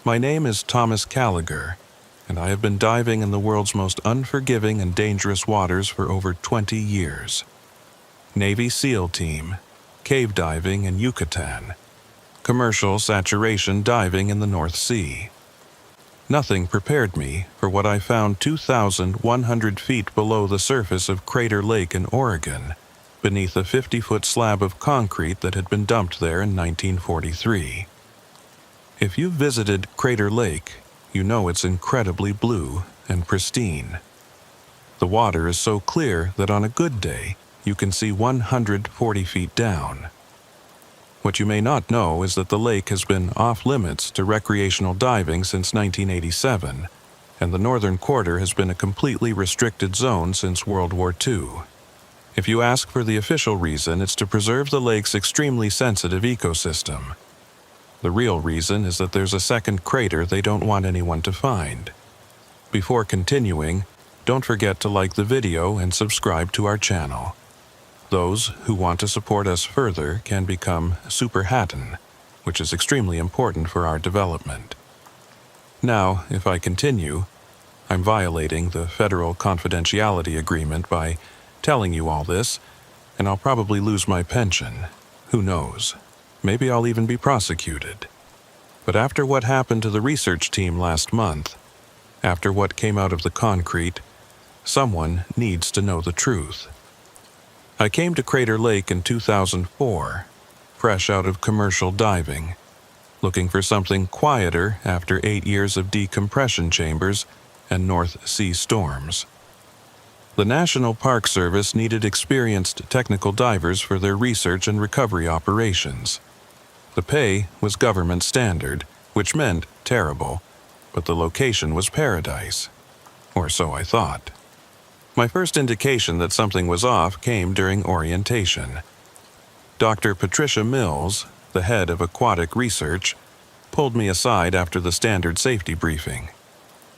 My name is Thomas Gallagher, and I have been diving in the world's most unforgiving and dangerous waters for over 20 years. Navy SEAL Team, cave diving in Yucatan, commercial saturation diving in the North Sea. Nothing prepared me for what I found 2,100 feet below the surface of Crater Lake in Oregon, beneath a 50-foot slab of concrete that had been dumped there in 1943. If you've visited Crater Lake, you know it's incredibly blue and pristine. The water is so clear that on a good day, you can see 140 feet down. What you may not know is that the lake has been off-limits to recreational diving since 1987, and the northern quarter has been a completely restricted zone since World War II. If you ask for the official reason, it's to preserve the lake's extremely sensitive ecosystem. The real reason is that there's a second crater they don't want anyone to find. Before continuing, don't forget to like the video and subscribe to our channel. Those who want to support us further can become Super Hatton, which is extremely important for our development. Now, if I continue, I'm violating the federal confidentiality agreement by telling you all this, and I'll probably lose my pension. Who knows? Maybe I'll even be prosecuted. But after what happened to the research team last month, after what came out of the concrete, someone needs to know the truth. I came to Crater Lake in 2004, fresh out of commercial diving, looking for something quieter after 8 years of decompression chambers and North Sea storms. The National Park Service needed experienced technical divers for their research and recovery operations. The pay was government standard, which meant terrible, but the location was paradise. Or so I thought. My first indication that something was off came during orientation. Dr. Patricia Mills, the head of aquatic research, pulled me aside after the standard safety briefing.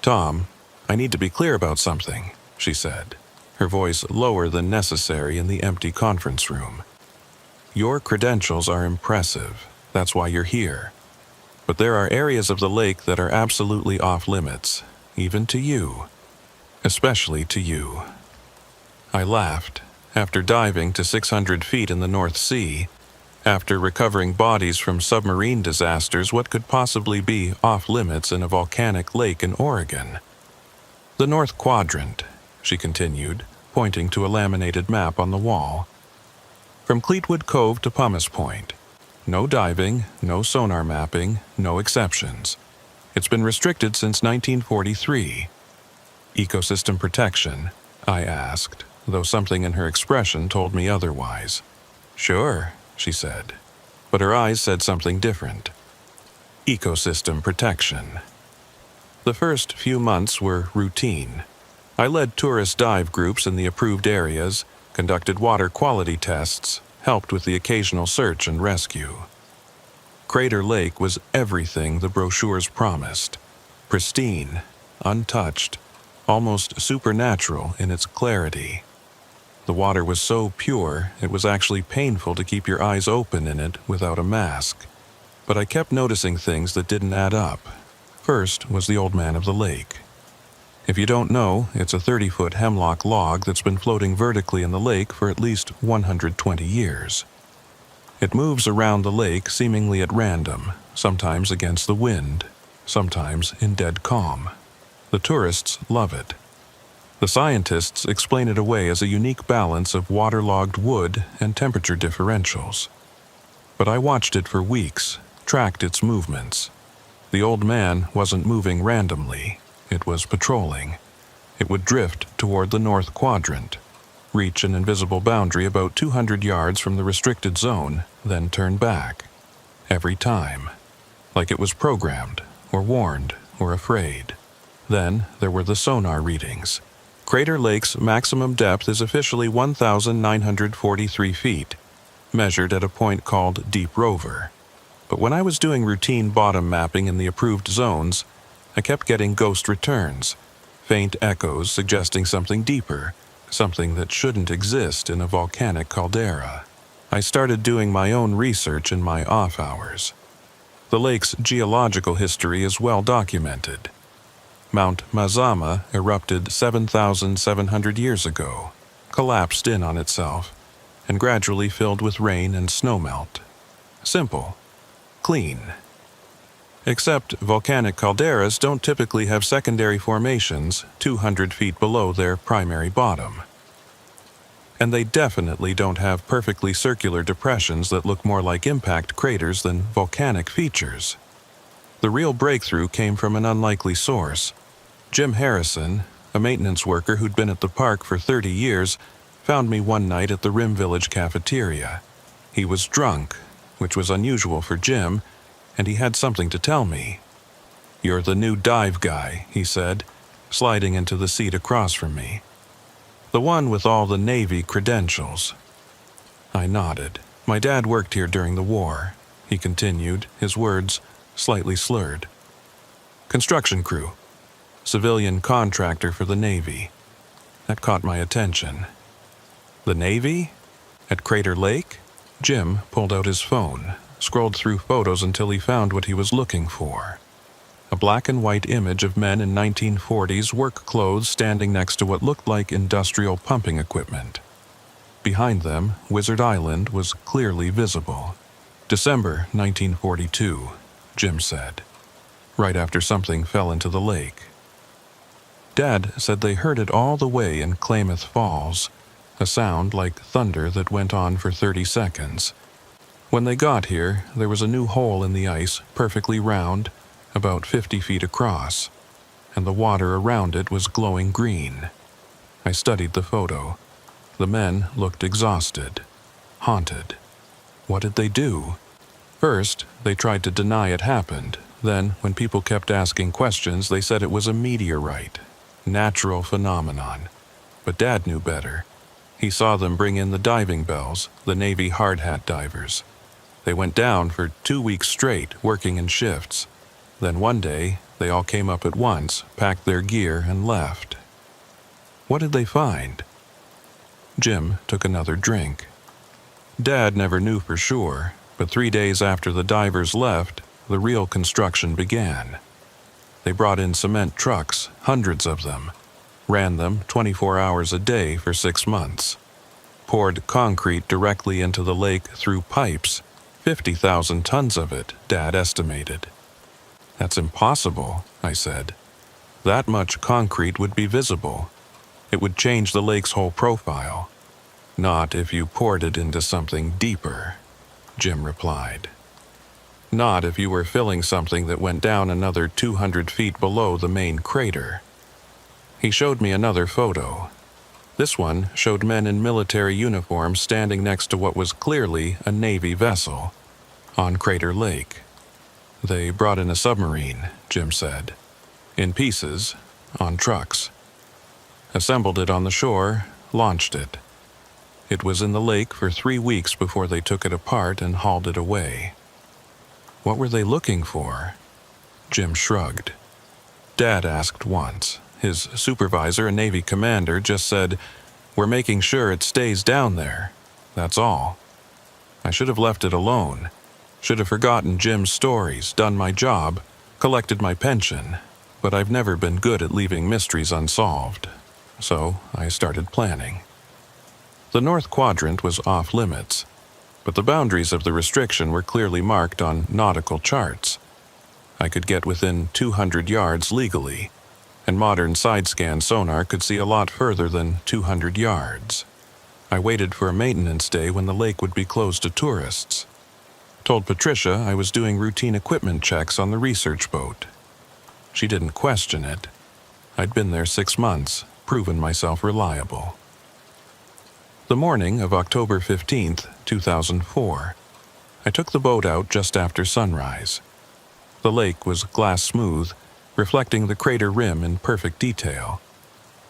"Tom, I need to be clear about something," she said, her voice lower than necessary in the empty conference room. "Your credentials are impressive. That's why you're here. But there are areas of the lake that are absolutely off-limits, even to you. Especially to you." I laughed. After diving to 600 feet in the North Sea, after recovering bodies from submarine disasters, what could possibly be off-limits in a volcanic lake in Oregon? "The North Quadrant," she continued, pointing to a laminated map on the wall. "From Cleetwood Cove to Pumice Point. No diving, no sonar mapping, no exceptions. It's been restricted since 1943. Ecosystem protection?" I asked, though something in her expression told me otherwise. "Sure," she said, but her eyes said something different. Ecosystem protection. The first few months were routine. I led tourist dive groups in the approved areas, conducted water quality tests, helped with the occasional search and rescue. Crater Lake was everything the brochures promised. Pristine, untouched, almost supernatural in its clarity. The water was so pure, it was actually painful to keep your eyes open in it without a mask. But I kept noticing things that didn't add up. First was the old man of the lake. If you don't know, it's a 30-foot hemlock log that's been floating vertically in the lake for at least 120 years. It moves around the lake seemingly at random, sometimes against the wind, sometimes in dead calm. The tourists love it. The scientists explain it away as a unique balance of waterlogged wood and temperature differentials. But I watched it for weeks, tracked its movements. The old man wasn't moving randomly. It was patrolling. It would drift toward the North Quadrant, reach an invisible boundary about 200 yards from the restricted zone, then turn back. Every time. Like it was programmed, or warned, or afraid. Then there were the sonar readings. Crater Lake's maximum depth is officially 1,943 feet, measured at a point called Deep Rover. But when I was doing routine bottom mapping in the approved zones, I kept getting ghost returns, faint echoes suggesting something deeper, something that shouldn't exist in a volcanic caldera. I started doing my own research in my off hours. The lake's geological history is well documented. Mount Mazama erupted 7,700 years ago, collapsed in on itself, and gradually filled with rain and snowmelt. Simple. Clean. Except volcanic calderas don't typically have secondary formations 200 feet below their primary bottom. And they definitely don't have perfectly circular depressions that look more like impact craters than volcanic features. The real breakthrough came from an unlikely source. Jim Harrison, a maintenance worker who'd been at the park for 30 years, found me one night at the Rim Village cafeteria. He was drunk, which was unusual for Jim, and he had something to tell me. "You're the new dive guy," he said, sliding into the seat across from me. "The one with all the Navy credentials." I nodded. "My dad worked here during the war," he continued, his words slightly slurred. "Construction crew. Civilian contractor for the Navy." That caught my attention. The Navy? At Crater Lake? Jim pulled out his phone, scrolled through photos until he found what he was looking for. A black and white image of men in 1940s work clothes standing next to what looked like industrial pumping equipment. Behind them, Wizard Island was clearly visible. "December 1942, Jim said, right after something fell into the lake. Dad said they heard it all the way in Klamath Falls, a sound like thunder that went on for 30 seconds. When they got here, there was a new hole in the ice, perfectly round, about 50 feet across, and the water around it was glowing green. I studied the photo. The men looked exhausted, haunted. What did they do? First, they tried to deny it happened. Then, when people kept asking questions, they said it was a meteorite, natural phenomenon. But Dad knew better. He saw them bring in the diving bells, the Navy hard hat divers. They went down for 2 weeks straight, working in shifts. Then one day, they all came up at once, packed their gear, and left. What did they find? Jim took another drink. Dad never knew for sure, but 3 days after the divers left, the real construction began. They brought in cement trucks, hundreds of them, ran them 24 hours a day for 6 months, poured concrete directly into the lake through pipes, 50,000 tons of it, Dad estimated. "That's impossible," I said. "That much concrete would be visible. It would change the lake's whole profile." "Not if you poured it into something deeper," Jim replied. "Not if you were filling something that went down another 200 feet below the main crater." He showed me another photo. This one showed men in military uniforms standing next to what was clearly a Navy vessel on Crater Lake. "They brought in a submarine," Jim said, "in pieces, on trucks. Assembled it on the shore, launched it. It was in the lake for 3 weeks before they took it apart and hauled it away." "What were they looking for?" Jim shrugged. "Dad asked once. His supervisor, a Navy commander, just said, 'We're making sure it stays down there. That's all.' I should have left it alone. Should have forgotten Jim's stories, done my job, collected my pension, but I've never been good at leaving mysteries unsolved. So I started planning." The North Quadrant was off limits, but the boundaries of the restriction were clearly marked on nautical charts. I could get within 200 yards legally, and modern side-scan sonar could see a lot further than 200 yards. I waited for a maintenance day when the lake would be closed to tourists. Told Patricia I was doing routine equipment checks on the research boat. She didn't question it. I'd been there 6 months, proven myself reliable. The morning of October 15th, 2004, I took the boat out just after sunrise. The lake was glass smooth, reflecting the crater rim in perfect detail.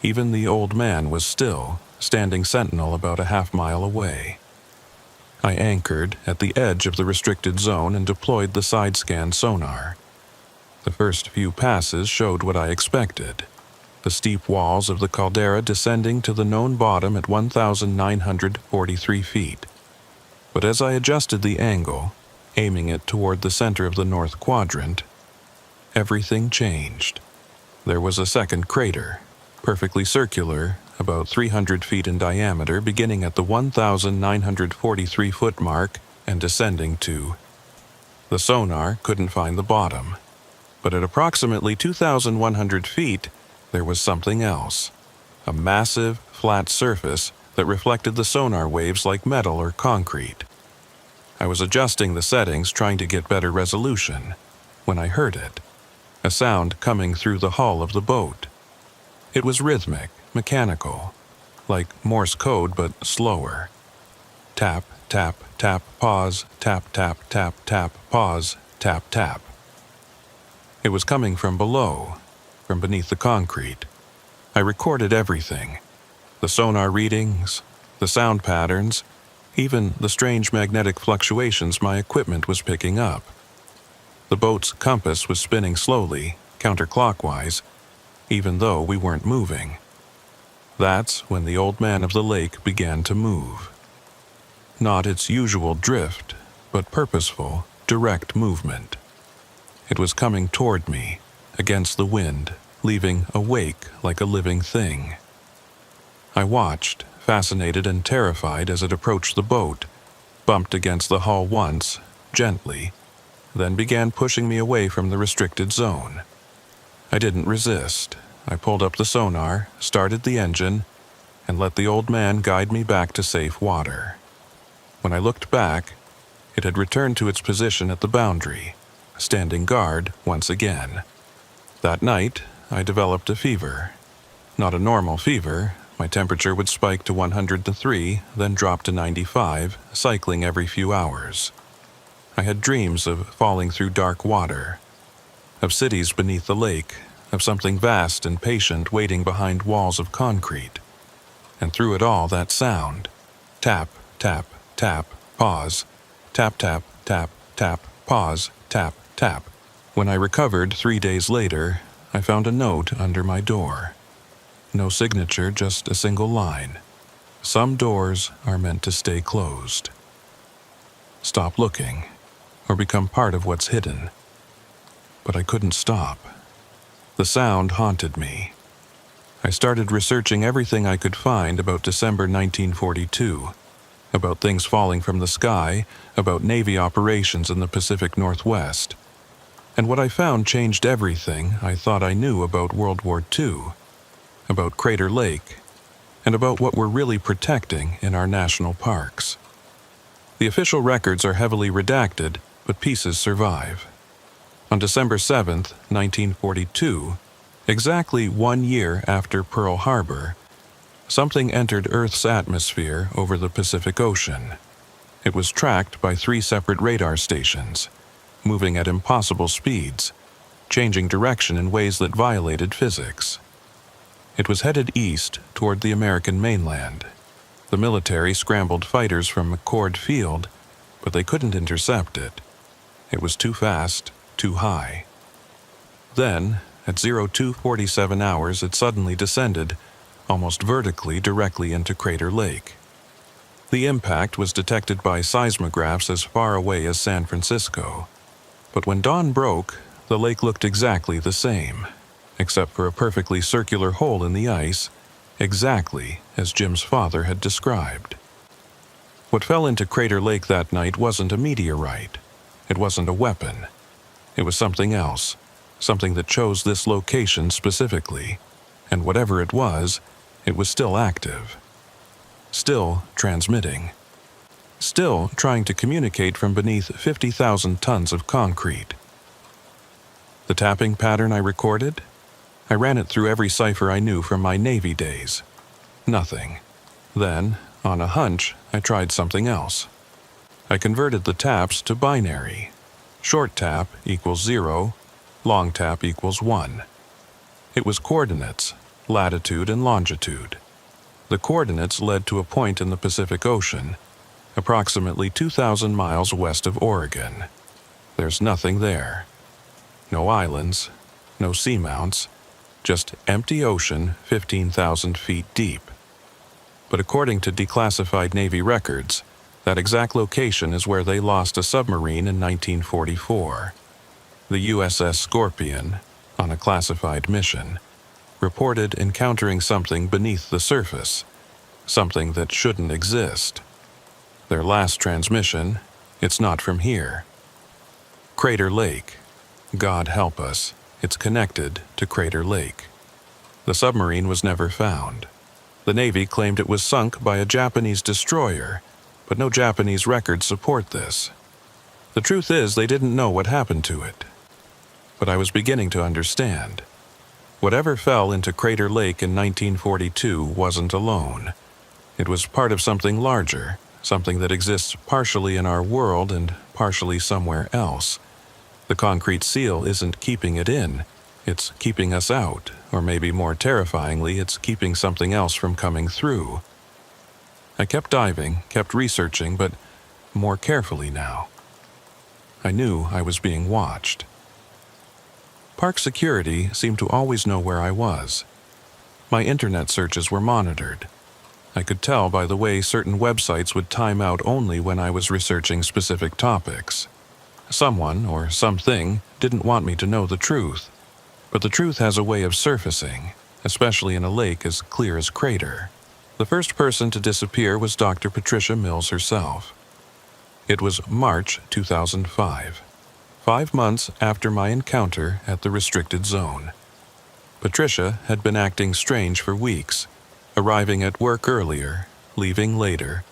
Even the old man was still, standing sentinel about a half-mile away. I anchored at the edge of the restricted zone and deployed the side-scan sonar. The first few passes showed what I expected, the steep walls of the caldera descending to the known bottom at 1,943 feet. But as I adjusted the angle, aiming it toward the center of the North Quadrant, everything changed. There was a second crater, perfectly circular, about 300 feet in diameter, beginning at the 1,943-foot mark and descending to. The sonar couldn't find the bottom, but at approximately 2,100 feet, there was something else. A massive, flat surface that reflected the sonar waves like metal or concrete. I was adjusting the settings, trying to get better resolution, when I heard it. A sound coming through the hull of the boat. It was rhythmic, mechanical, like Morse code but slower. Tap, tap, tap, pause, tap, tap, tap, tap, pause, tap, tap. It was coming from below, from beneath the concrete. I recorded everything. The sonar readings, the sound patterns, even the strange magnetic fluctuations my equipment was picking up. The boat's compass was spinning slowly, counterclockwise, even though we weren't moving. That's when the old man of the lake began to move. Not its usual drift, but purposeful, direct movement. It was coming toward me, against the wind, leaving a wake like a living thing. I watched, fascinated and terrified as it approached the boat, bumped against the hull once, gently, then began pushing me away from the restricted zone. I didn't resist. I pulled up the sonar, started the engine, and let the old man guide me back to safe water. When I looked back, it had returned to its position at the boundary, standing guard once again. That night, I developed a fever. Not a normal fever. My temperature would spike to 103, then drop to 95, cycling every few hours. I had dreams of falling through dark water, of cities beneath the lake, of something vast and patient waiting behind walls of concrete. And through it all, that sound. Tap, tap, tap, pause. Tap, tap, tap, tap, pause, tap, tap. When I recovered 3 days later, I found a note under my door. No signature, just a single line. Some doors are meant to stay closed. Stop looking, or become part of what's hidden. But I couldn't stop. The sound haunted me. I started researching everything I could find about December 1942, about things falling from the sky, about Navy operations in the Pacific Northwest. And what I found changed everything I thought I knew about World War II, about Crater Lake, and about what we're really protecting in our national parks. The official records are heavily redacted, but pieces survive. On December 7th, 1942, exactly 1 year after Pearl Harbor, something entered Earth's atmosphere over the Pacific Ocean. It was tracked by 3 separate radar stations, moving at impossible speeds, changing direction in ways that violated physics. It was headed east toward the American mainland. The military scrambled fighters from McCord Field, but they couldn't intercept it. It was too fast, too high. Then, at 02:47 hours, it suddenly descended, almost vertically, directly into Crater Lake. The impact was detected by seismographs as far away as San Francisco. But when dawn broke, the lake looked exactly the same, except for a perfectly circular hole in the ice, exactly as Jim's father had described. What fell into Crater Lake that night wasn't a meteorite. It wasn't a weapon. It was something else, something that chose this location specifically, and whatever it was still active. Still transmitting. Still trying to communicate from beneath 50,000 tons of concrete. The tapping pattern I recorded? I ran it through every cipher I knew from my Navy days. Nothing. Then, on a hunch, I tried something else. I converted the taps to binary. Short tap equals 0, long tap equals 1. It was coordinates, latitude and longitude. The coordinates led to a point in the Pacific Ocean, approximately 2,000 miles west of Oregon. There's nothing there. No islands, no seamounts, just empty ocean 15,000 feet deep. But according to declassified Navy records, That exact location is where they lost a submarine in 1944. The USS Scorpion, on a classified mission, reported encountering something beneath the surface, something that shouldn't exist. Their last transmission, it's not from here. Crater Lake. God help us, it's connected to Crater Lake. The submarine was never found. The Navy claimed it was sunk by a Japanese destroyer, but no Japanese records support this. The truth is, they didn't know what happened to it. But I was beginning to understand. Whatever fell into Crater Lake in 1942 wasn't alone. It was part of something larger, something that exists partially in our world and partially somewhere else. The concrete seal isn't keeping it in, it's keeping us out, or maybe more terrifyingly, it's keeping something else from coming through. I kept diving, kept researching, but more carefully now. I knew I was being watched. Park security seemed to always know where I was. My internet searches were monitored. I could tell by the way certain websites would time out only when I was researching specific topics. Someone, or something, didn't want me to know the truth. But the truth has a way of surfacing, especially in a lake as clear as Crater. The first person to disappear was Dr. Patricia Mills herself. It was March 2005, 5 months after my encounter at the restricted zone. Patricia had been acting strange for weeks, arriving at work earlier, leaving later,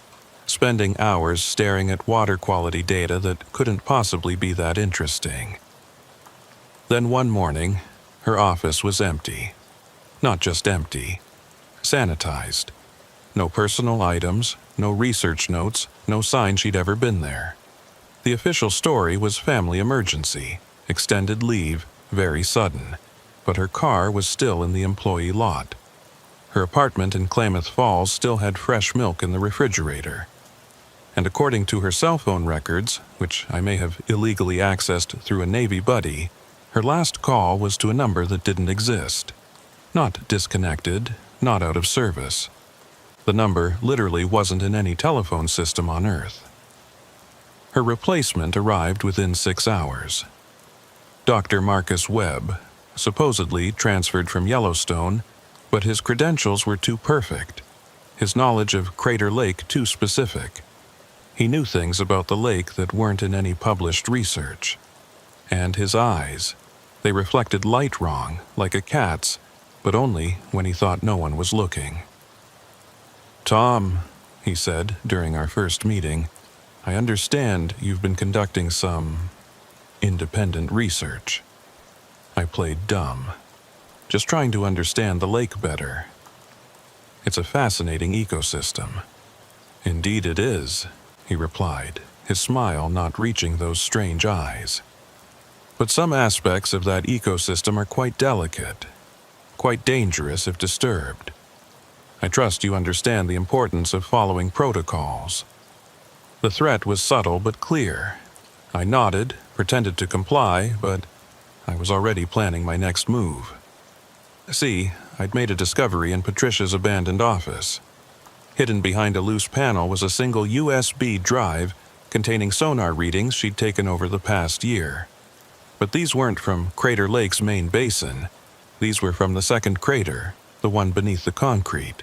spending hours staring at water quality data that couldn't possibly be that interesting. Then one morning, her office was empty. Not just empty, sanitized. No personal items, no research notes, no sign she'd ever been there. The official story was family emergency, extended leave, very sudden, but her car was still in the employee lot. Her apartment in Klamath Falls still had fresh milk in the refrigerator. And according to her cell phone records, which I may have illegally accessed through a Navy buddy, her last call was to a number that didn't exist. Not disconnected, not out of service. The number literally wasn't in any telephone system on Earth. Her replacement arrived within 6 hours. Dr. Marcus Webb, supposedly transferred from Yellowstone, but his credentials were too perfect, his knowledge of Crater Lake too specific. He knew things about the lake that weren't in any published research. And his eyes, they reflected light wrong, like a cat's, but only when he thought no one was looking. "Tom," he said during our first meeting, "I understand you've been conducting some independent research." I played dumb, just trying to understand the lake better. "It's a fascinating ecosystem." "Indeed it is," he replied, his smile not reaching those strange eyes. "But some aspects of that ecosystem are quite delicate, quite dangerous if disturbed. I trust you understand the importance of following protocols." The threat was subtle but clear. I nodded, pretended to comply, but I was already planning my next move. See, I'd made a discovery in Patricia's abandoned office. Hidden behind a loose panel was a single USB drive containing sonar readings she'd taken over the past year. But these weren't from Crater Lake's main basin. These were from the second crater, the one beneath the concrete.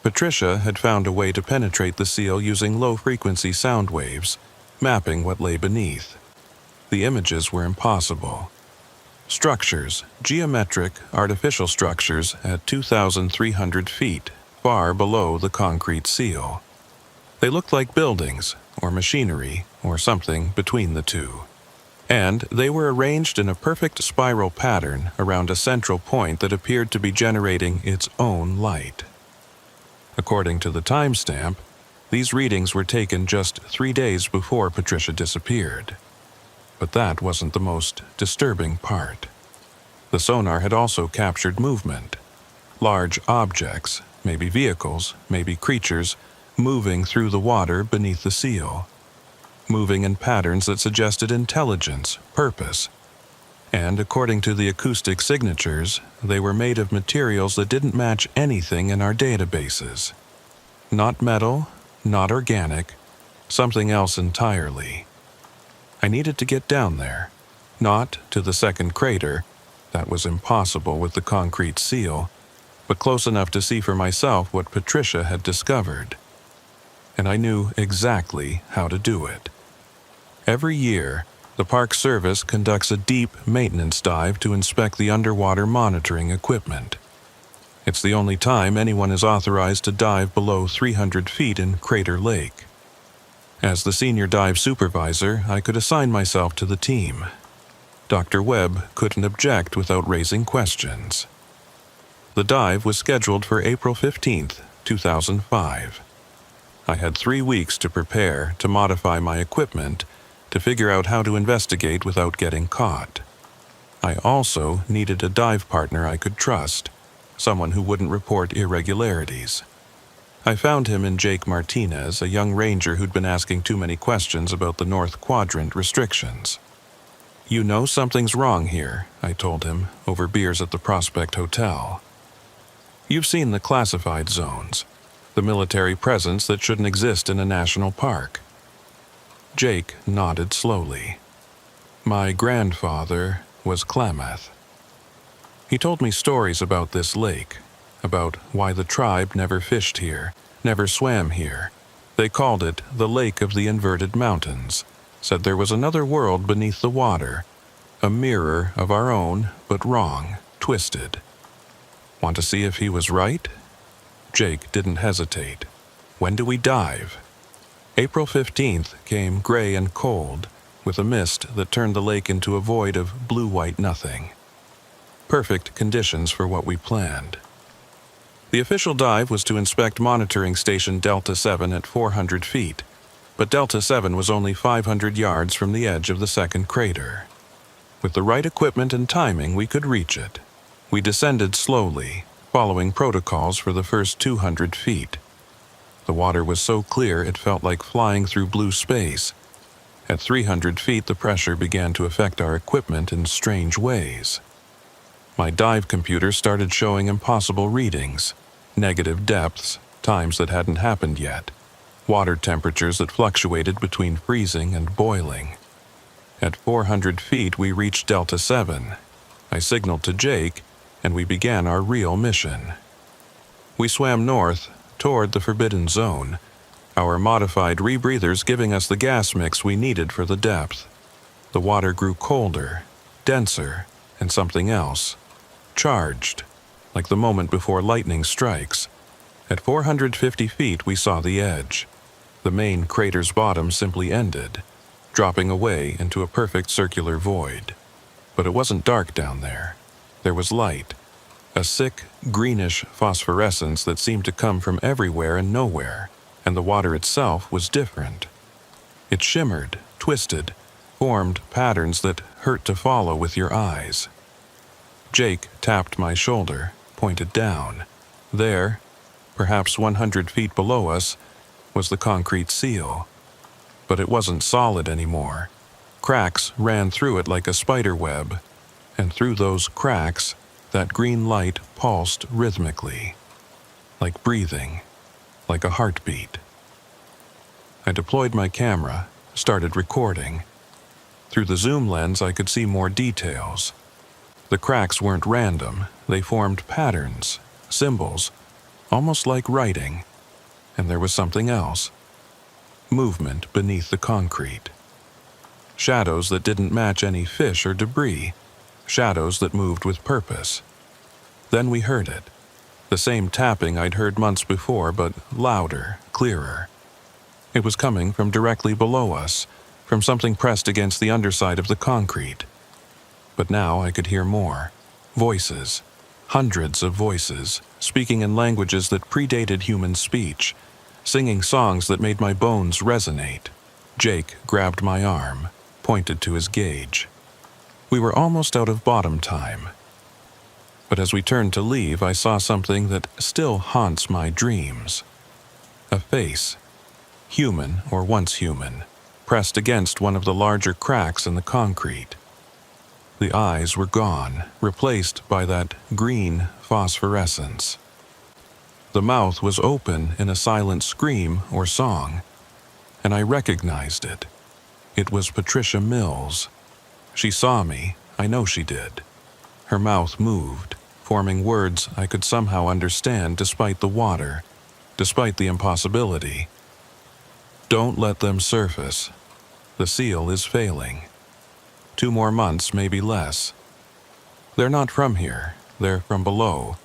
Patricia had found a way to penetrate the seal using low-frequency sound waves, mapping what lay beneath. The images were impossible. Structures, geometric, artificial structures at 2,300 feet, far below the concrete seal. They looked like buildings, or machinery, or something between the two. And they were arranged in a perfect spiral pattern around a central point that appeared to be generating its own light. According to the timestamp, these readings were taken just 3 days before Patricia disappeared. But that wasn't the most disturbing part. The sonar had also captured movement. Large objects, maybe vehicles, maybe creatures, moving through the water beneath the seal. Moving in patterns that suggested intelligence, purpose. And according to the acoustic signatures, they were made of materials that didn't match anything in our databases. Not metal, not organic, something else entirely. I needed to get down there, not to the second crater, that was impossible with the concrete seal, but close enough to see for myself what Patricia had discovered. And I knew exactly how to do it. Every year, the Park Service conducts a deep maintenance dive to inspect the underwater monitoring equipment. It's the only time anyone is authorized to dive below 300 feet in Crater Lake. As the senior dive supervisor, I could assign myself to the team. Dr. Webb couldn't object without raising questions. The dive was scheduled for April 15, 2005. I had 3 weeks to prepare, to modify my equipment, to figure out how to investigate without getting caught. I also needed a dive partner I could trust, someone who wouldn't report irregularities. I found him in Jake Martinez, a young ranger who'd been asking too many questions about the North Quadrant restrictions. "You know something's wrong here," I told him, over beers at the Prospect Hotel. "You've seen the classified zones, the military presence that shouldn't exist in a national park." Jake nodded slowly. "My grandfather was Klamath." He told me stories about this lake, about why the tribe never fished here, never swam here. They called it the Lake of the Inverted Mountains, said there was another world beneath the water, a mirror of our own, but wrong, twisted. Want to see if he was right? Jake didn't hesitate. "When do we dive?" April 15th came gray and cold, with a mist that turned the lake into a void of blue-white nothing. Perfect conditions for what we planned. The official dive was to inspect monitoring station Delta 7 at 400 feet, but Delta 7 was only 500 yards from the edge of the second crater. With the right equipment and timing, we could reach it. We descended slowly, following protocols for the first 200 feet. The water was so clear it felt like flying through blue space. At 300 feet, the pressure began to affect our equipment in strange ways. My dive computer started showing impossible readings, negative depths, times that hadn't happened yet, water temperatures that fluctuated between freezing and boiling. At 400 feet, we reached Delta 7. I signaled to Jake, and we began our real mission. We swam north, toward the Forbidden Zone, our modified rebreathers giving us the gas mix we needed for the depth. The water grew colder, denser, and something else. Charged, like the moment before lightning strikes. At 450 feet, we saw the edge. The main crater's bottom simply ended, dropping away into a perfect circular void. But it wasn't dark down there. There was light, a sick, greenish phosphorescence that seemed to come from everywhere and nowhere, and the water itself was different. It shimmered, twisted, formed patterns that hurt to follow with your eyes. Jake tapped my shoulder, pointed down. There, perhaps 100 feet below us, was the concrete seal. But it wasn't solid anymore. Cracks ran through it like a spider web, and through those cracks, that green light pulsed rhythmically, like breathing, like a heartbeat. I deployed my camera, started recording. Through the zoom lens, I could see more details. The cracks weren't random, they formed patterns, symbols, almost like writing. And there was something else. Movement beneath the concrete. Shadows that didn't match any fish or debris. Shadows that moved with purpose. Then we heard it. The same tapping I'd heard months before, but louder, clearer. It was coming from directly below us, from something pressed against the underside of the concrete. But now I could hear more. Voices. Hundreds of voices, speaking in languages that predated human speech, singing songs that made my bones resonate. Jake grabbed my arm, pointed to his gauge. We were almost out of bottom time. But as we turned to leave, I saw something that still haunts my dreams. A face, human or once human, pressed against one of the larger cracks in the concrete. The eyes were gone, replaced by that green phosphorescence. The mouth was open in a silent scream or song, and I recognized it. It was Patricia Mills. She saw me, I know she did. Her mouth moved, forming words I could somehow understand despite the water, despite the impossibility. Don't let them surface. The seal is failing. 2 more months, maybe less. They're not from here. They're from below,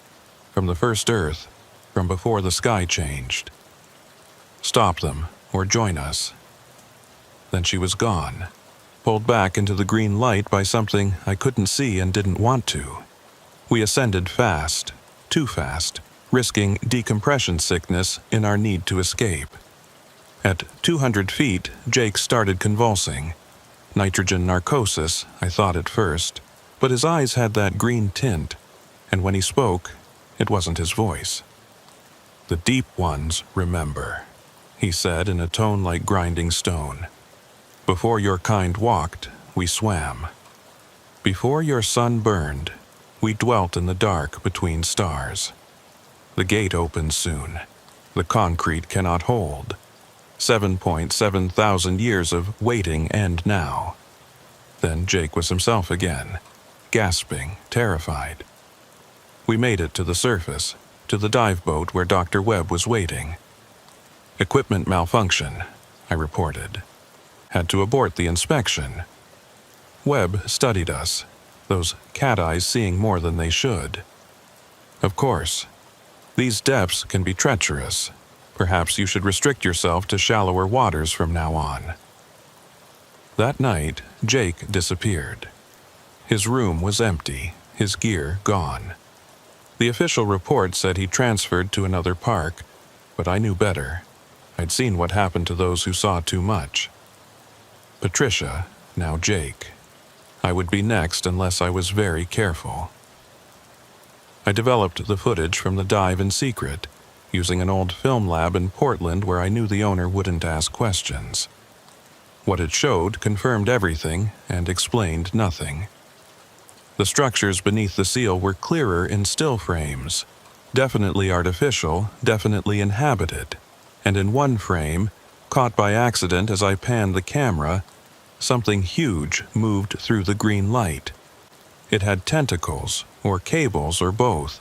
from the first Earth, from before the sky changed. Stop them, or join us. Then she was gone, pulled back into the green light by something I couldn't see and didn't want to. We ascended fast, too fast, risking decompression sickness in our need to escape. At 200 feet, Jake started convulsing. Nitrogen narcosis, I thought at first, but his eyes had that green tint, and when he spoke, it wasn't his voice. "The deep ones remember," he said in a tone like grinding stone. "Before your kind walked, we swam. Before your sun burned, we dwelt in the dark between stars. The gate opens soon. The concrete cannot hold. 7.7 thousand years of waiting end now." Then Jake was himself again, gasping, terrified. We made it to the surface, to the dive boat where Dr. Webb was waiting. "Equipment malfunction," I reported. "Had to abort the inspection." Webb studied us, those cat eyes seeing more than they should. "Of course. These depths can be treacherous. Perhaps you should restrict yourself to shallower waters from now on." That night, Jake disappeared. His room was empty, his gear gone. The official report said he transferred to another park, but I knew better. I'd seen what happened to those who saw too much. Patricia, now Jake. I would be next unless I was very careful. I developed the footage from the dive in secret, using an old film lab in Portland where I knew the owner wouldn't ask questions. What it showed confirmed everything and explained nothing. The structures beneath the seal were clearer in still frames, definitely artificial, definitely inhabited, and in one frame, caught by accident as I panned the camera, something huge moved through the green light. It had tentacles, or cables, or both.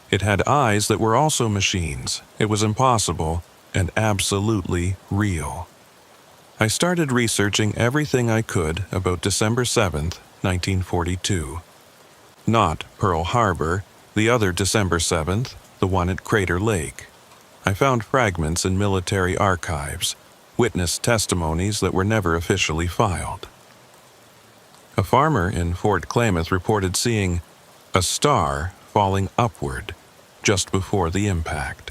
It had eyes that were also machines. It was impossible and absolutely real. I started researching everything I could about December 7th, 1942. Not Pearl Harbor, the other December 7th, the one at Crater Lake. I found fragments in military archives, witness testimonies that were never officially filed. A farmer in Fort Klamath reported seeing a star falling upward just before the impact.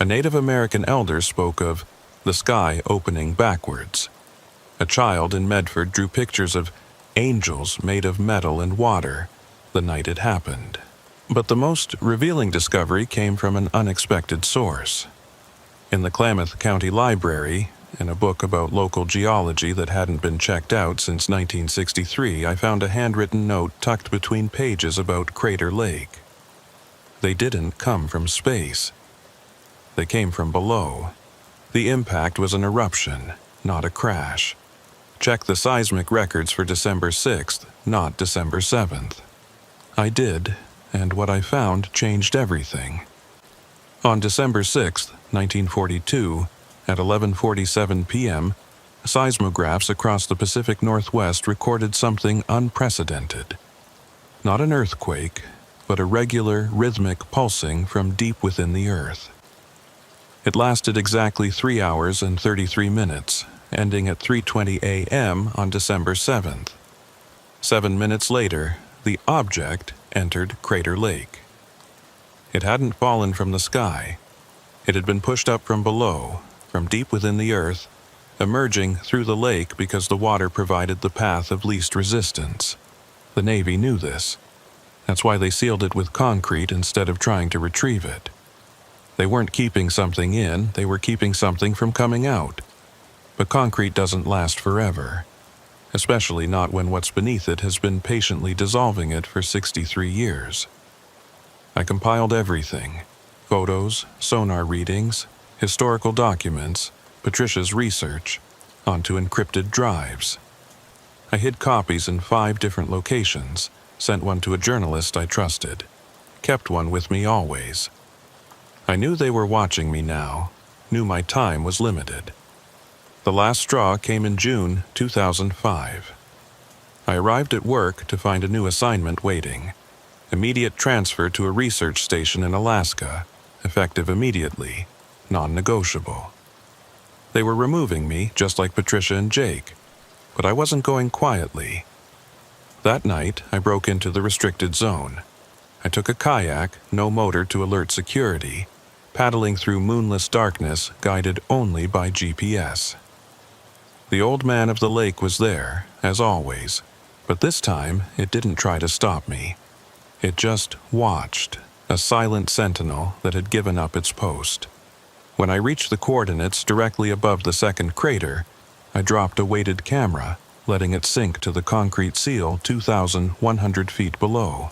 A Native American elder spoke of the sky opening backwards. A child in Medford drew pictures of angels made of metal and water the night it happened. But the most revealing discovery came from an unexpected source. In the Klamath County Library, in a book about local geology that hadn't been checked out since 1963, I found a handwritten note tucked between pages about Crater Lake. They didn't come from space. They came from below. The impact was an eruption, not a crash. Check the seismic records for December 6th, not December 7th. I did, and what I found changed everything. On December 6th, 1942, at 11:47 p.m., seismographs across the Pacific Northwest recorded something unprecedented. Not an earthquake, but a regular, rhythmic pulsing from deep within the earth. It lasted exactly 3 hours and 33 minutes, ending at 3:20 a.m. on December 7th. 7 minutes later, the object entered Crater Lake. It hadn't fallen from the sky. It had been pushed up from below, from deep within the earth, emerging through the lake because the water provided the path of least resistance. The Navy knew this. That's why they sealed it with concrete instead of trying to retrieve it. They weren't keeping something in, they were keeping something from coming out. But concrete doesn't last forever, especially not when what's beneath it has been patiently dissolving it for 63 years. I compiled everything: photos, sonar readings, historical documents, Patricia's research, onto encrypted drives. I hid copies in 5 different locations, sent one to a journalist I trusted, kept one with me always. I knew they were watching me now, knew my time was limited. The last straw came in June 2005. I arrived at work to find a new assignment waiting. Immediate transfer to a research station in Alaska, effective immediately, non-negotiable. They were removing me, just like Patricia and Jake, but I wasn't going quietly. That night, I broke into the restricted zone. I took a kayak, no motor to alert security, paddling through moonless darkness guided only by GPS. The old man of the lake was there, as always, but this time it didn't try to stop me. It just watched, a silent sentinel that had given up its post. When I reached the coordinates directly above the second crater, I dropped a weighted camera, letting it sink to the concrete seal 2,100 feet below.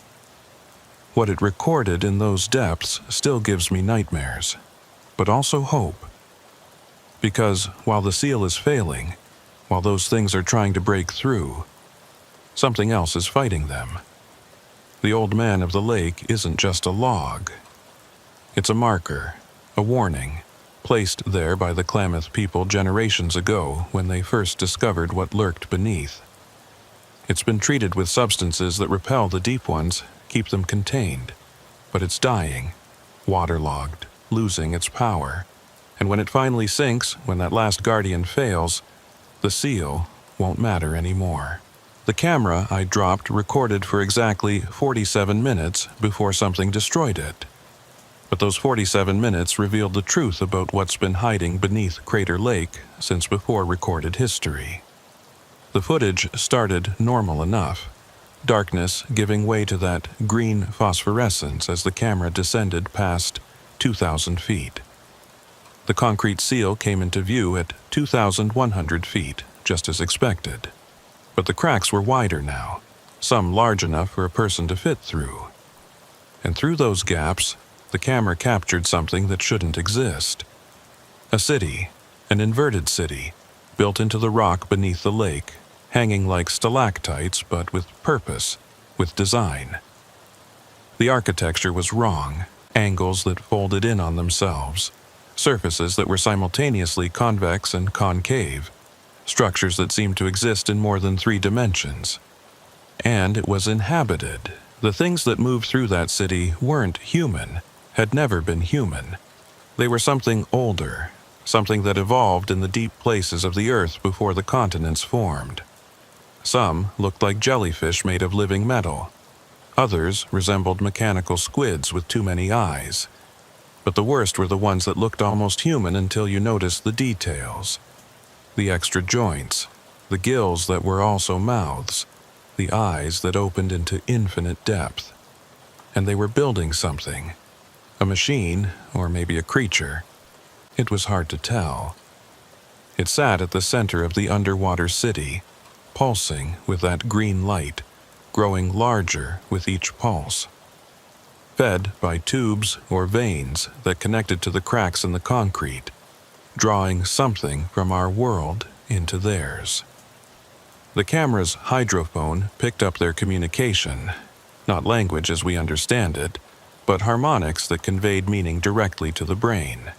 What it recorded in those depths still gives me nightmares, but also hope. Because while the seal is failing, while those things are trying to break through, something else is fighting them. The old man of the lake isn't just a log. It's a marker, a warning, placed there by the Klamath people generations ago when they first discovered what lurked beneath. It's been treated with substances that repel the deep ones, keep them contained, but it's dying, waterlogged, losing its power. And when it finally sinks, when that last guardian fails, the seal won't matter anymore. The camera I dropped recorded for exactly 47 minutes before something destroyed it. But those 47 minutes revealed the truth about what's been hiding beneath Crater Lake since before recorded history. The footage started normal enough, darkness giving way to that green phosphorescence as the camera descended past 2,000 feet. The concrete seal came into view at 2,100 feet, just as expected. But the cracks were wider now, some large enough for a person to fit through. And through those gaps, the camera captured something that shouldn't exist. A city, an inverted city, built into the rock beneath the lake, hanging like stalactites but with purpose, with design. The architecture was wrong, angles that folded in on themselves, surfaces that were simultaneously convex and concave, structures that seemed to exist in more than 3 dimensions. And it was inhabited. The things that moved through that city weren't human, had never been human. They were something older, something that evolved in the deep places of the earth before the continents formed. Some looked like jellyfish made of living metal. Others resembled mechanical squids with too many eyes. But the worst were the ones that looked almost human until you noticed the details. The extra joints, the gills that were also mouths, the eyes that opened into infinite depth. And they were building something. A machine, or maybe a creature. It was hard to tell. It sat at the center of the underwater city, pulsing with that green light, growing larger with each pulse. Fed by tubes or veins that connected to the cracks in the concrete, drawing something from our world into theirs. The camera's hydrophone picked up their communication, not language as we understand it, but harmonics that conveyed meaning directly to the brain.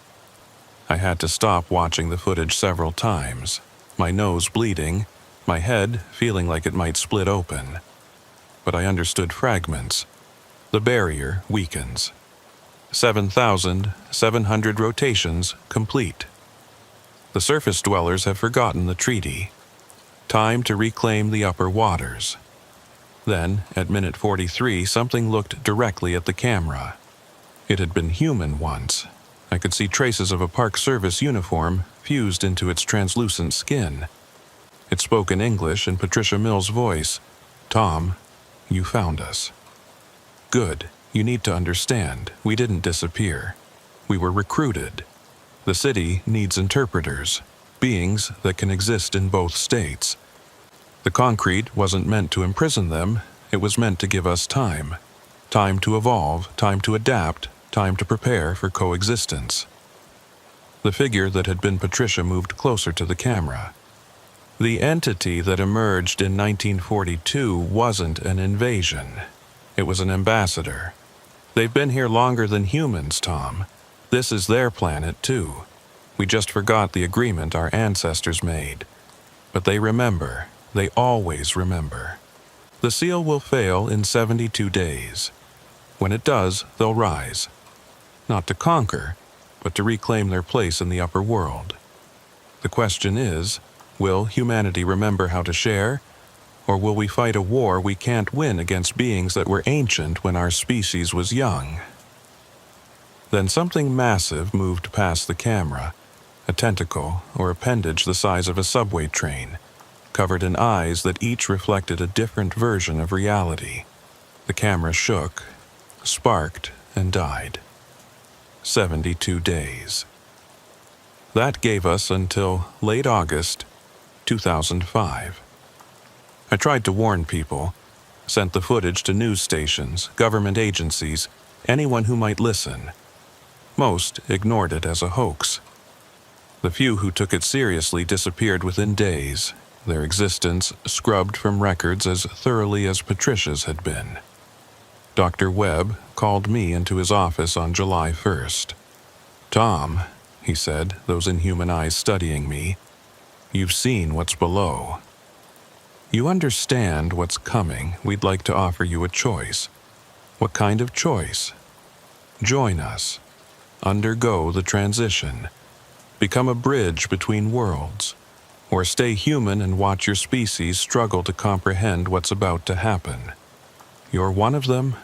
I had to stop watching the footage several times, my nose bleeding, my head feeling like it might split open. But I understood fragments. The barrier weakens. 7,700 rotations complete. The surface dwellers have forgotten the treaty. Time to reclaim the upper waters. Then, at minute 43, something looked directly at the camera. It had been human once. I could see traces of a Park Service uniform fused into its translucent skin. It spoke in English in Patricia Mills' voice. "Tom, you found us." "Good. You need to understand, we didn't disappear. We were recruited. The city needs interpreters, beings that can exist in both states. The concrete wasn't meant to imprison them, it was meant to give us time. Time to evolve, time to adapt, time to prepare for coexistence." The figure that had been Patricia moved closer to the camera. The entity that emerged in 1942 wasn't an invasion. It was an ambassador. They've been here longer than humans, Tom. This is their planet, too. We just forgot the agreement our ancestors made. But they remember. They always remember. The seal will fail in 72 days. When it does, they'll rise. Not to conquer, but to reclaim their place in the upper world. The question is, will humanity remember how to share? Or will we fight a war we can't win against beings that were ancient when our species was young? Then something massive moved past the camera, a tentacle or appendage the size of a subway train, covered in eyes that each reflected a different version of reality. The camera shook, sparked, and died. 72 days. That gave us until late August 2005. I tried to warn people, sent the footage to news stations, government agencies, anyone who might listen. Most ignored it as a hoax. The few who took it seriously disappeared within days, their existence scrubbed from records as thoroughly as Patricia's had been. Dr. Webb called me into his office on July 1st. "Tom," he said, those inhuman eyes studying me, "you've seen what's below. You understand what's coming. We'd like to offer you a choice." "What kind of choice?" "Join us. Undergo the transition. Become a bridge between worlds. Or stay human and watch your species struggle to comprehend what's about to happen. You're one of them?"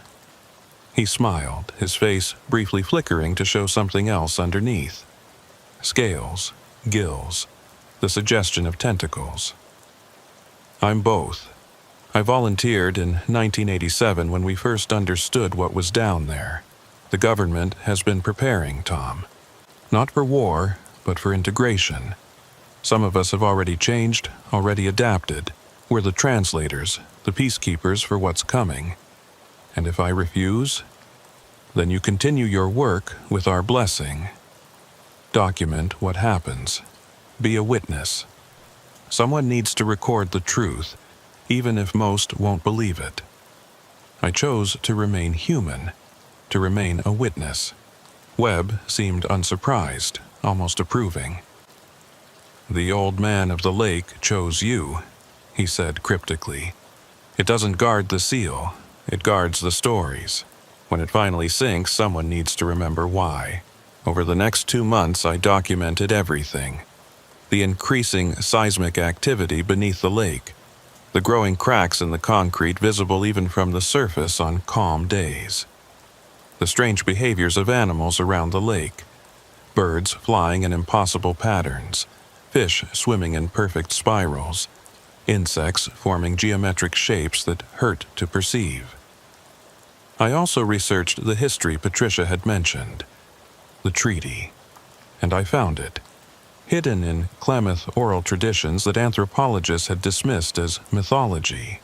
He smiled, his face briefly flickering to show something else underneath. Scales, gills, the suggestion of tentacles. "I'm both. I volunteered in 1987 when we first understood what was down there. The government has been preparing, Tom. Not for war, but for integration. Some of us have already changed, already adapted. We're the translators, the peacekeepers for what's coming. And if I refuse, then you continue your work with our blessing. Document what happens. Be a witness. Someone needs to record the truth, even if most won't believe it. I chose to remain human, to remain a witness." Webb seemed unsurprised, almost approving. "The old man of the lake chose you," he said cryptically. "It doesn't guard the seal, it guards the stories. When it finally sinks, someone needs to remember why. Over the next 2 months, I documented everything. The increasing seismic activity beneath the lake, the growing cracks in the concrete visible even from the surface on calm days, the strange behaviors of animals around the lake, birds flying in impossible patterns, fish swimming in perfect spirals, insects forming geometric shapes that hurt to perceive. I also researched the history Patricia had mentioned, the treaty, and I found it, hidden in Klamath oral traditions that anthropologists had dismissed as mythology.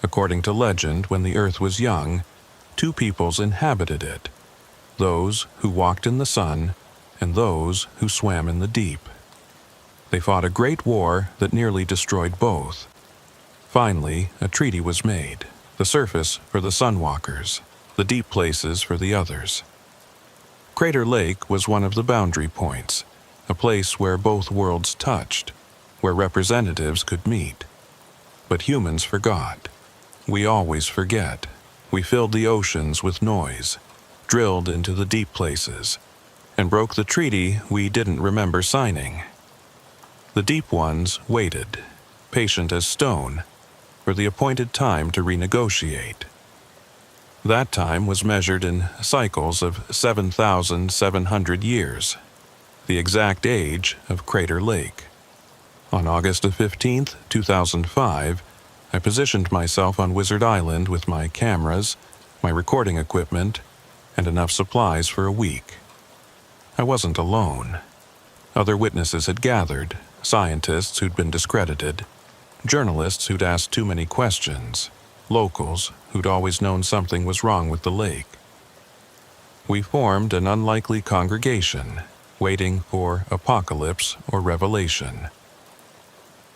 According to legend, when the earth was young, 2 peoples inhabited it, those who walked in the sun and those who swam in the deep. They fought a great war that nearly destroyed both. Finally, a treaty was made, the surface for the sunwalkers, the deep places for the others. Crater Lake was one of the boundary points, a place where both worlds touched, where representatives could meet. But humans forgot. We always forget. We filled the oceans with noise, drilled into the deep places, and broke the treaty we didn't remember signing. The deep ones waited, patient as stone, for the appointed time to renegotiate. That time was measured in cycles of 7,700 years, the exact age of Crater Lake. On August 15th, 2005, I positioned myself on Wizard Island with my cameras, my recording equipment, and enough supplies for a week. I wasn't alone. Other witnesses had gathered, scientists who'd been discredited, journalists who'd asked too many questions, locals who'd always known something was wrong with the lake. We formed an unlikely congregation, waiting for apocalypse or revelation.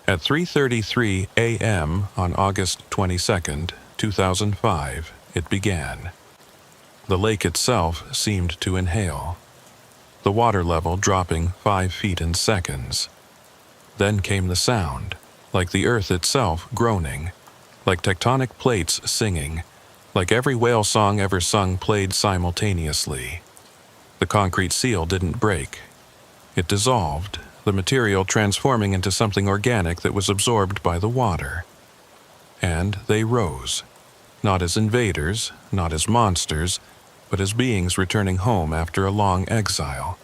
At 3:33 a.m. on August 22, 2005, it began. The lake itself seemed to inhale, the water level dropping 5 feet in seconds. Then came the sound, like the earth itself groaning, like tectonic plates singing, like every whale song ever sung played simultaneously. The concrete seal didn't break. It dissolved, the material transforming into something organic that was absorbed by the water. And they rose, not as invaders, not as monsters, but as beings returning home after a long exile.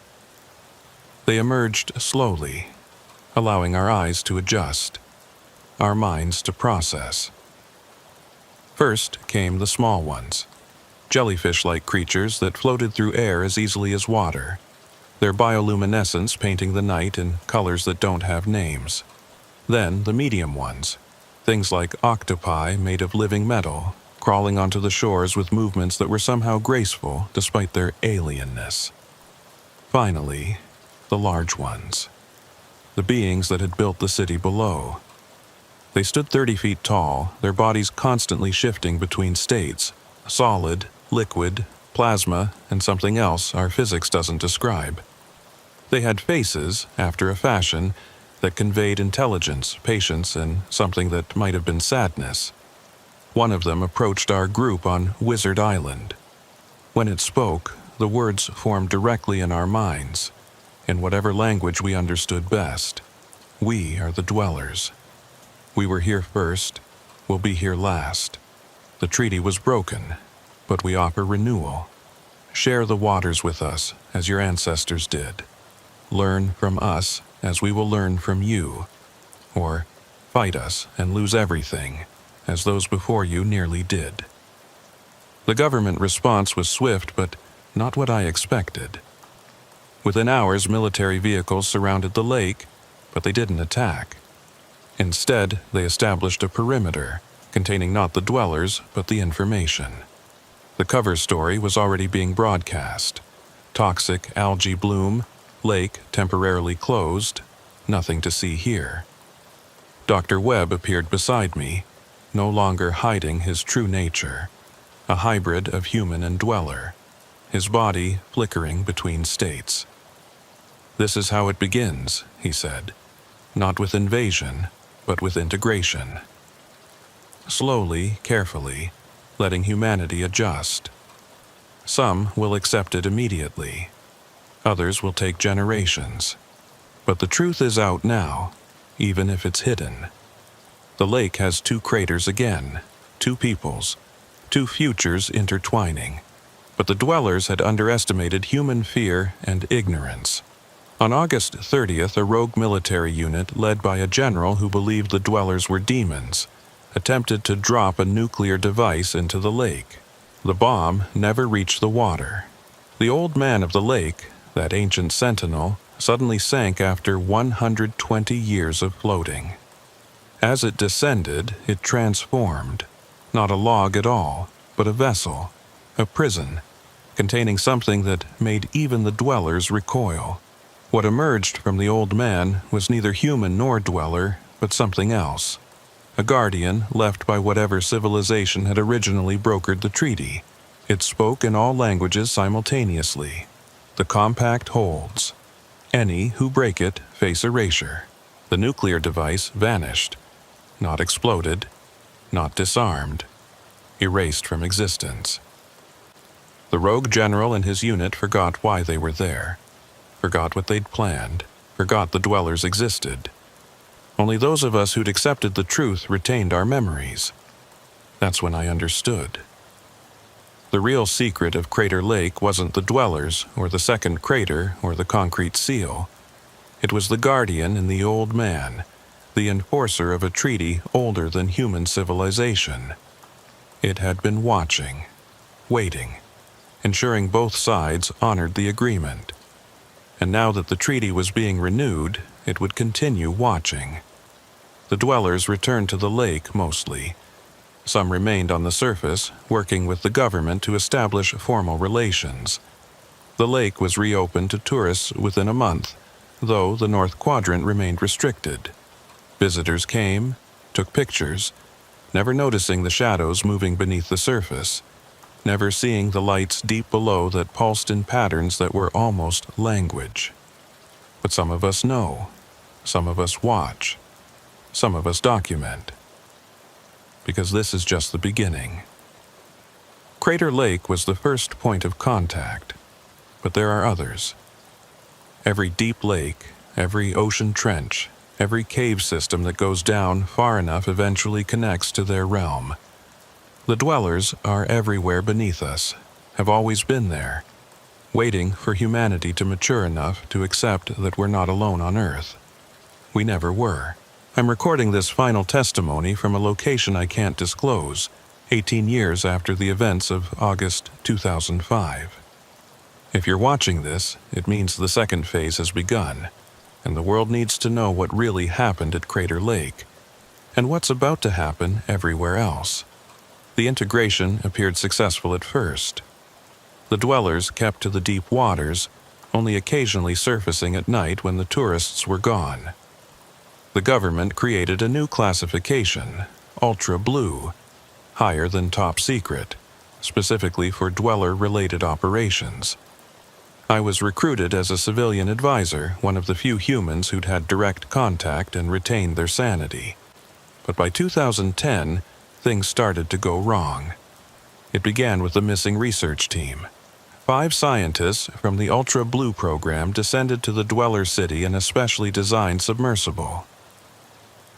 They emerged slowly, allowing our eyes to adjust, our minds to process. First came the small ones, jellyfish-like creatures that floated through air as easily as water, their bioluminescence painting the night in colors that don't have names. Then the medium ones, things like octopi made of living metal, crawling onto the shores with movements that were somehow graceful despite their alienness. Finally, the large ones, the beings that had built the city below. They stood 30 feet tall, their bodies constantly shifting between states, solid, liquid, plasma, and something else our physics doesn't describe. They had faces, after a fashion, that conveyed intelligence, patience, and something that might have been sadness. One of them approached our group on Wizard Island. When it spoke, the words formed directly in our minds, in whatever language we understood best. We are the dwellers. We were here first, we'll be here last. The treaty was broken, but we offer renewal. Share the waters with us, as your ancestors did. Learn from us, as we will learn from you. Or fight us and lose everything, as those before you nearly did. The government response was swift, but not what I expected. Within hours, military vehicles surrounded the lake, but they didn't attack. Instead, they established a perimeter, containing not the dwellers, but the information. The cover story was already being broadcast. Toxic algae bloom, lake temporarily closed, nothing to see here. Dr. Webb appeared beside me, no longer hiding his true nature, a hybrid of human and dweller, his body flickering between states. This is how it begins, he said, not with invasion, but with integration. Slowly, carefully, letting humanity adjust. Some will accept it immediately. Others will take generations. But the truth is out now, even if it's hidden. The lake has 2 craters again, 2 peoples, 2 futures intertwining. But the dwellers had underestimated human fear and ignorance. On August 30th, a rogue military unit led by a general who believed the dwellers were demons attempted to drop a nuclear device into the lake. The bomb never reached the water. The old man of the lake, that ancient sentinel, suddenly sank after 120 years of floating. As it descended, it transformed, not a log at all, but a vessel, a prison, containing something that made even the dwellers recoil. What emerged from the old man was neither human nor dweller, but something else. A guardian left by whatever civilization had originally brokered the treaty. It spoke in all languages simultaneously. The compact holds. Any who break it face erasure. The nuclear device vanished. Not exploded, not disarmed. Erased from existence. The rogue general and his unit forgot why they were there. Forgot what they'd planned, forgot the dwellers existed. Only those of us who'd accepted the truth retained our memories. That's when I understood. The real secret of Crater Lake wasn't the dwellers, or the second crater, or the concrete seal. It was the guardian in the old man, the enforcer of a treaty older than human civilization. It had been watching, waiting, ensuring both sides honored the agreement. And now that the treaty was being renewed, it would continue watching. The dwellers returned to the lake mostly. Some remained on the surface, working with the government to establish formal relations. The lake was reopened to tourists within a month, though the North Quadrant remained restricted. Visitors came, took pictures, never noticing the shadows moving beneath the surface, never seeing the lights deep below that pulsed in patterns that were almost language. But some of us know, some of us watch, some of us document. Because this is just the beginning. Crater Lake was the first point of contact, but there are others. Every deep lake, every ocean trench, every cave system that goes down far enough eventually connects to their realm. The dwellers are everywhere beneath us, have always been there, waiting for humanity to mature enough to accept that we're not alone on Earth. We never were. I'm recording this final testimony from a location I can't disclose, 18 years after the events of August 2005. If you're watching this, it means the second phase has begun, and the world needs to know what really happened at Crater Lake, and what's about to happen everywhere else. The integration appeared successful at first. The dwellers kept to the deep waters, only occasionally surfacing at night when the tourists were gone. The government created a new classification, Ultra Blue, higher than Top Secret, specifically for dweller-related operations. I was recruited as a civilian advisor, one of the few humans who'd had direct contact and retained their sanity. But by 2010, things started to go wrong. It began with the missing research team. 5 scientists from the Ultra Blue program descended to the Dweller City in a specially designed submersible.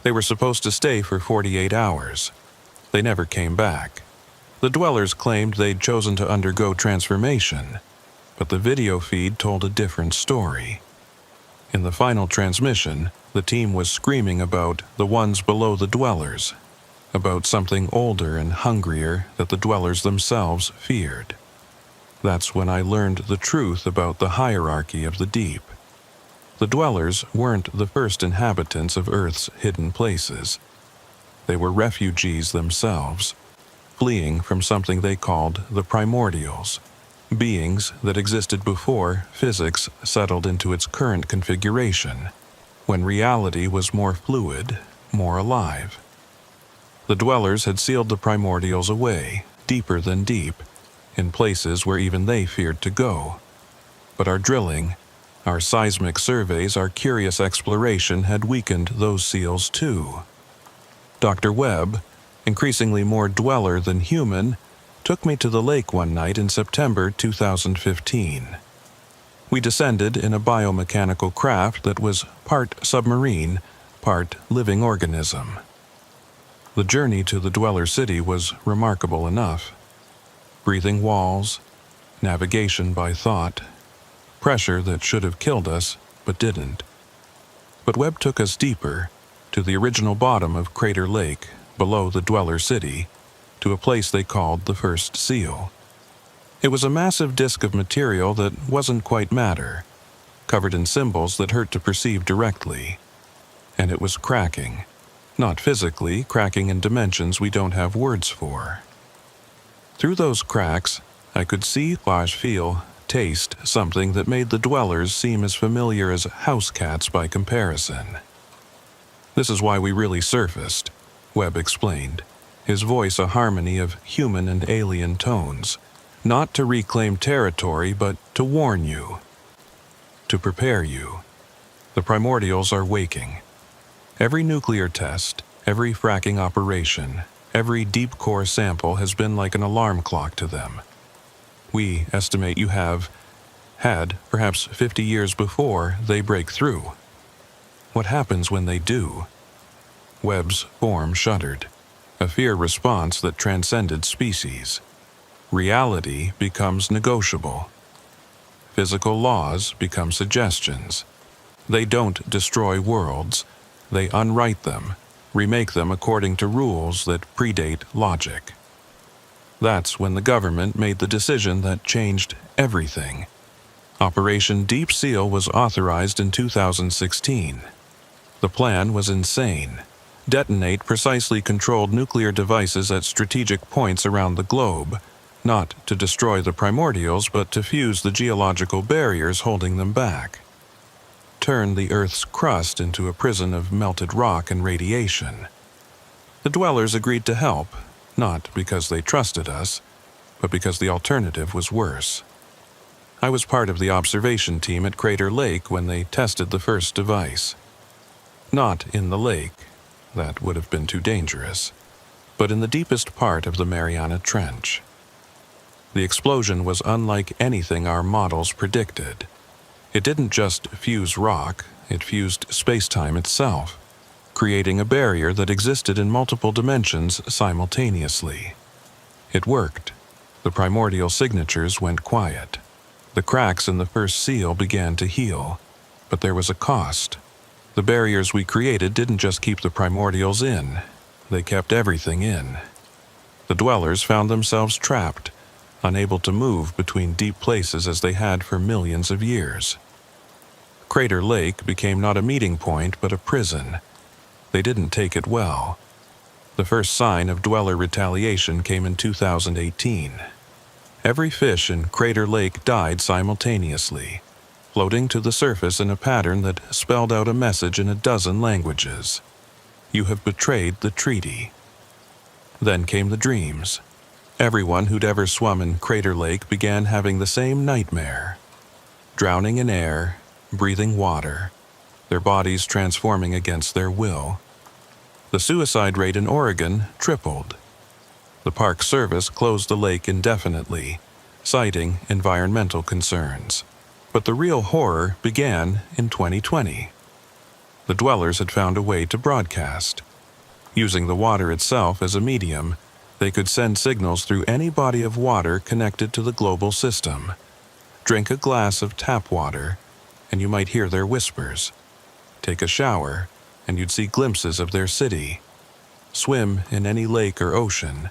They were supposed to stay for 48 hours. They never came back. The Dwellers claimed they'd chosen to undergo transformation, but the video feed told a different story. In the final transmission, the team was screaming about the ones below the Dwellers, about something older and hungrier that the Dwellers themselves feared. That's when I learned the truth about the hierarchy of the deep. The Dwellers weren't the first inhabitants of Earth's hidden places. They were refugees themselves, fleeing from something they called the primordials, beings that existed before physics settled into its current configuration, when reality was more fluid, more alive. The Dwellers had sealed the primordials away, deeper than deep, in places where even they feared to go. But our drilling, our seismic surveys, our curious exploration had weakened those seals too. Dr. Webb, increasingly more dweller than human, took me to the lake one night in September 2015. We descended in a biomechanical craft that was part submarine, part living organism. The journey to the Dweller City was remarkable enough. Breathing walls, navigation by thought, pressure that should have killed us, but didn't. But Webb took us deeper, to the original bottom of Crater Lake, below the Dweller City, to a place they called the First Seal. It was a massive disk of material that wasn't quite matter, covered in symbols that hurt to perceive directly. And it was cracking. Not physically, cracking in dimensions we don't have words for. Through those cracks, I could see/feel, taste something that made the Dwellers seem as familiar as house cats by comparison. This is why we really surfaced, Webb explained, his voice a harmony of human and alien tones, not to reclaim territory but to warn you, to prepare you. The primordials are waking. Every nuclear test, every fracking operation, every deep core sample has been like an alarm clock to them. We estimate you have had perhaps 50 years before they break through. What happens when they do? Webb's form shuddered, a fear response that transcended species. Reality becomes negotiable. Physical laws become suggestions. They don't destroy worlds. They unwrite them, remake them according to rules that predate logic. That's when the government made the decision that changed everything. Operation Deep Seal was authorized in 2016. The plan was insane. Detonate precisely controlled nuclear devices at strategic points around the globe, not to destroy the primordials but to fuse the geological barriers holding them back. Turn the Earth's crust into a prison of melted rock and radiation. The dwellers agreed to help, not because they trusted us, but because the alternative was worse. I was part of the observation team at Crater Lake when they tested the first device. Not in the lake, that would have been too dangerous, but in the deepest part of the Mariana Trench. The explosion was unlike anything our models predicted. It didn't just fuse rock, it fused space-time itself, creating a barrier that existed in multiple dimensions simultaneously. It worked. The primordial signatures went quiet. The cracks in the first seal began to heal, but there was a cost. The barriers we created didn't just keep the primordials in, they kept everything in. The dwellers found themselves trapped, unable to move between deep places as they had for millions of years. Crater Lake became not a meeting point but a prison. They didn't take it well. The first sign of dweller retaliation came in 2018. Every fish in Crater Lake died simultaneously, floating to the surface in a pattern that spelled out a message in a dozen languages. You have betrayed the treaty. Then came the dreams. Everyone who'd ever swum in Crater Lake began having the same nightmare. Drowning in air, breathing water, their bodies transforming against their will. The suicide rate in Oregon tripled. The Park Service closed the lake indefinitely, citing environmental concerns. But the real horror began in 2020. The dwellers had found a way to broadcast. Using the water itself as a medium, they could send signals through any body of water connected to the global system. Drink a glass of tap water, and you might hear their whispers. Take a shower, and you'd see glimpses of their city. Swim in any lake or ocean,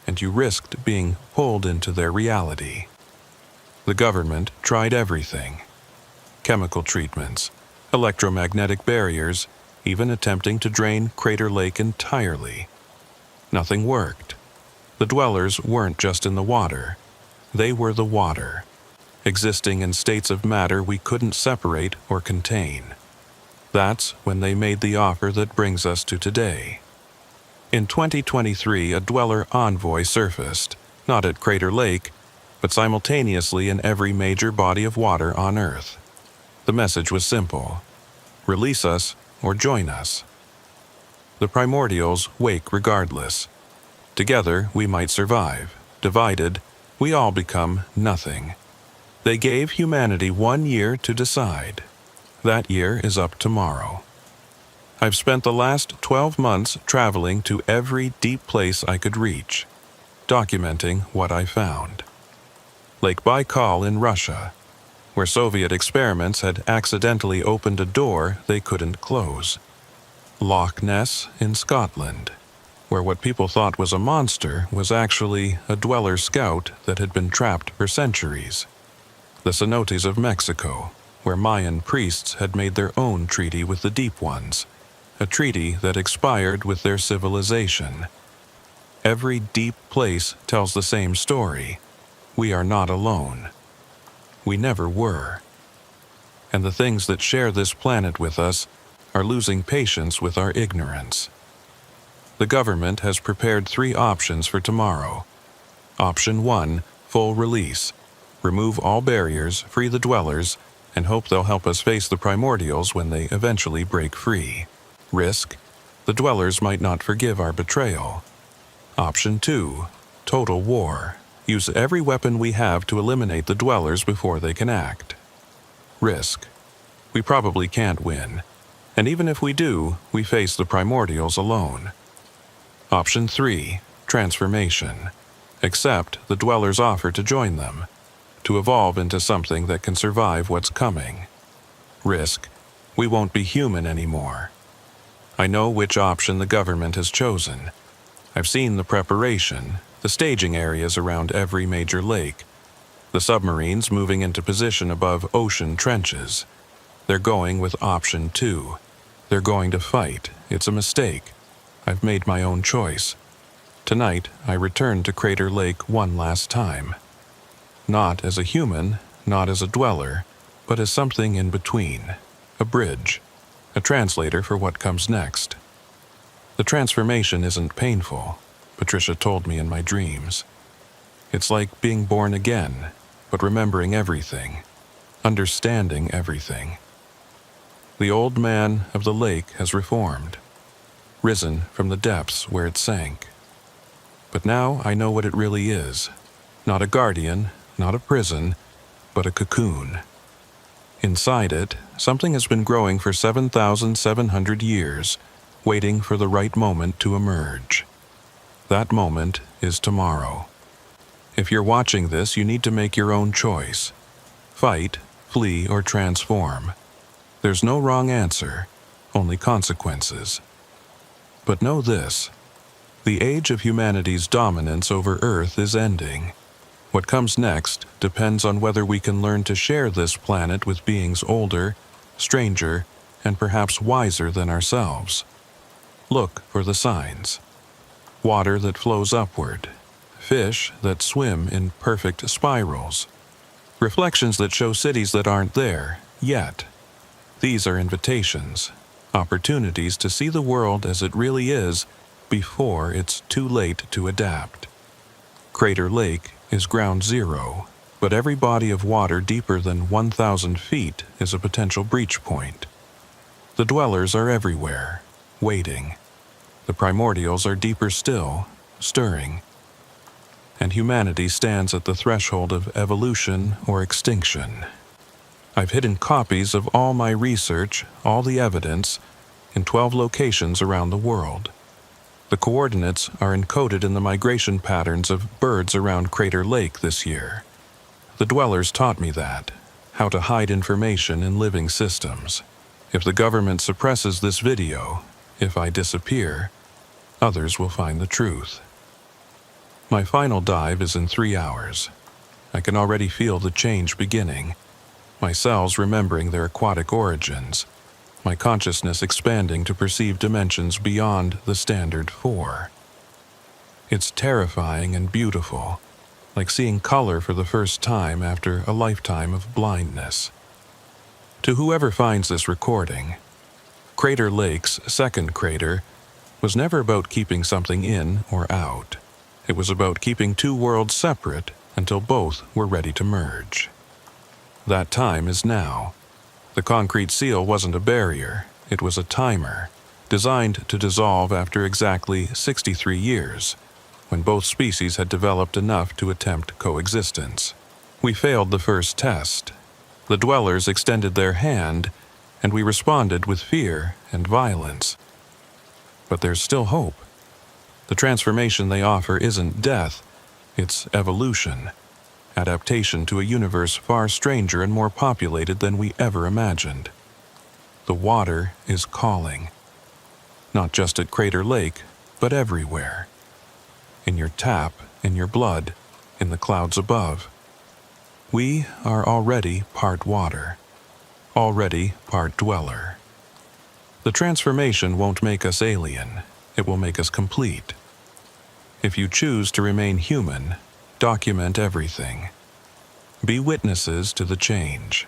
and you risked being pulled into their reality. The government tried everything. Chemical treatments, electromagnetic barriers, even attempting to drain Crater Lake entirely. Nothing worked. The dwellers weren't just in the water. They were the water, existing in states of matter we couldn't separate or contain. That's when they made the offer that brings us to today. In 2023, a dweller envoy surfaced, not at Crater Lake, but simultaneously in every major body of water on Earth. The message was simple: release us or join us. The primordials wake regardless. Together, we might survive. Divided, we all become nothing. They gave humanity 1 year to decide. That year is up tomorrow. I've spent the last 12 months traveling to every deep place I could reach, documenting what I found. Lake Baikal in Russia, where Soviet experiments had accidentally opened a door they couldn't close. Loch Ness in Scotland, where what people thought was a monster was actually a dweller scout that had been trapped for centuries. The cenotes of Mexico, where Mayan priests had made their own treaty with the Deep Ones, a treaty that expired with their civilization. Every deep place tells the same story. We are not alone. We never were. And the things that share this planet with us are losing patience with our ignorance. The government has prepared 3 options for tomorrow. Option 1, full release. Remove all barriers, free the dwellers, and hope they'll help us face the primordials when they eventually break free. Risk: the dwellers might not forgive our betrayal. Option 2, total war. Use every weapon we have to eliminate the dwellers before they can act. Risk: we probably can't win, and even if we do, we face the primordials alone. Option 3, transformation. Accept the dwellers' offer to join them, to evolve into something that can survive what's coming. Risk: we won't be human anymore. I know which option the government has chosen. I've seen the preparation, the staging areas around every major lake, the submarines moving into position above ocean trenches. They're going with option 2. They're going to fight. It's a mistake. I've made my own choice. Tonight, I returned to Crater Lake one last time. Not as a human, not as a dweller, but as something in between. A bridge. A translator for what comes next. The transformation isn't painful, Patricia told me in my dreams. It's like being born again, but remembering everything, understanding everything. The old man of the lake has reformed, risen from the depths where it sank. But now I know what it really is. Not a guardian, not a prison, but a cocoon. Inside it, something has been growing for 7,700 years, waiting for the right moment to emerge. That moment is tomorrow. If you're watching this, you need to make your own choice. Fight, flee, or transform. There's no wrong answer, only consequences. But know this. The age of humanity's dominance over Earth is ending. What comes next depends on whether we can learn to share this planet with beings older, stranger, and perhaps wiser than ourselves. Look for the signs. Water that flows upward. Fish that swim in perfect spirals. Reflections that show cities that aren't there yet. These are invitations, opportunities to see the world as it really is before it's too late to adapt. Crater Lake is ground zero, but every body of water deeper than 1,000 feet is a potential breach point. The dwellers are everywhere, waiting. The primordials are deeper still, stirring. And humanity stands at the threshold of evolution or extinction. I've hidden copies of all my research, all the evidence, in 12 locations around the world. The coordinates are encoded in the migration patterns of birds around Crater Lake this year. The dwellers taught me that, how to hide information in living systems. If the government suppresses this video, if I disappear, others will find the truth. My final dive is in 3 hours. I can already feel the change beginning. My cells remembering their aquatic origins. My consciousness expanding to perceive dimensions beyond the standard 4. It's terrifying and beautiful, like seeing color for the first time after a lifetime of blindness. To whoever finds this recording, Crater Lake's second crater was never about keeping something in or out. It was about keeping two worlds separate until both were ready to merge. That time is now. The concrete seal wasn't a barrier, it was a timer, designed to dissolve after exactly 63 years, when both species had developed enough to attempt coexistence. We failed the first test. The dwellers extended their hand, and we responded with fear and violence. But there's still hope. The transformation they offer isn't death, it's evolution. Adaptation to a universe far stranger and more populated than we ever imagined. The water is calling. Not just at Crater Lake, but everywhere. In your tap, in your blood, in the clouds above. We are already part water, already part dweller. The transformation won't make us alien, it will make us complete. If you choose to remain human, document everything. Be witnesses to the change.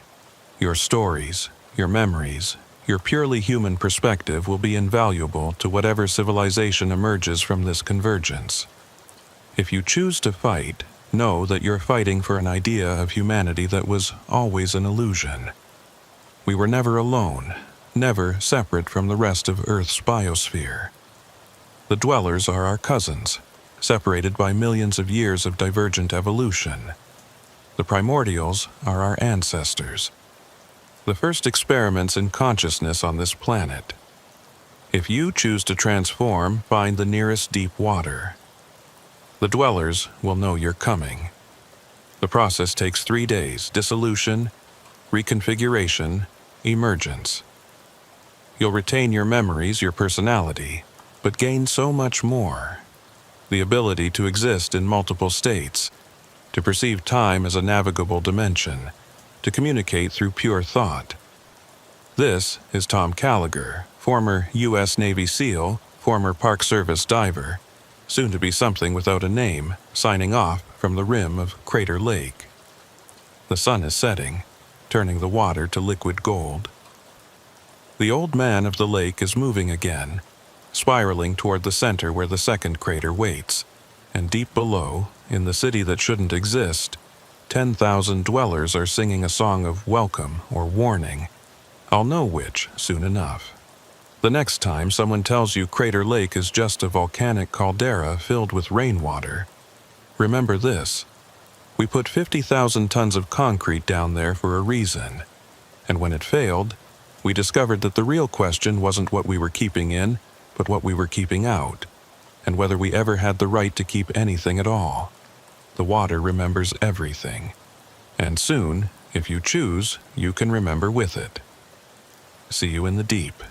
Your stories, your memories, your purely human perspective will be invaluable to whatever civilization emerges from this convergence. If you choose to fight, know that you're fighting for an idea of humanity that was always an illusion. We were never alone, never separate from the rest of Earth's biosphere. The dwellers are our cousins, separated by millions of years of divergent evolution. The primordials are our ancestors, the first experiments in consciousness on this planet. If you choose to transform, find the nearest deep water. The dwellers will know you're coming. The process takes 3 days: dissolution, reconfiguration, emergence. You'll retain your memories, your personality, but gain so much more. The ability to exist in multiple states, to perceive time as a navigable dimension, to communicate through pure thought. This is Tom Gallagher, former U.S. Navy SEAL, former Park Service diver, soon to be something without a name, signing off from the rim of Crater Lake. The sun is setting, turning the water to liquid gold. The old man of the lake is moving again, spiraling toward the center where the second crater waits, and deep below, in the city that shouldn't exist, 10,000 dwellers are singing a song of welcome or warning. I'll know which soon enough. The next time someone tells you Crater Lake is just a volcanic caldera filled with rainwater, remember this: we put 50,000 tons of concrete down there for a reason, and when it failed, we discovered that the real question wasn't what we were keeping in, but what we were keeping out, and whether we ever had the right to keep anything at all. The water remembers everything, and soon, if you choose, you can remember with it. See you in the deep.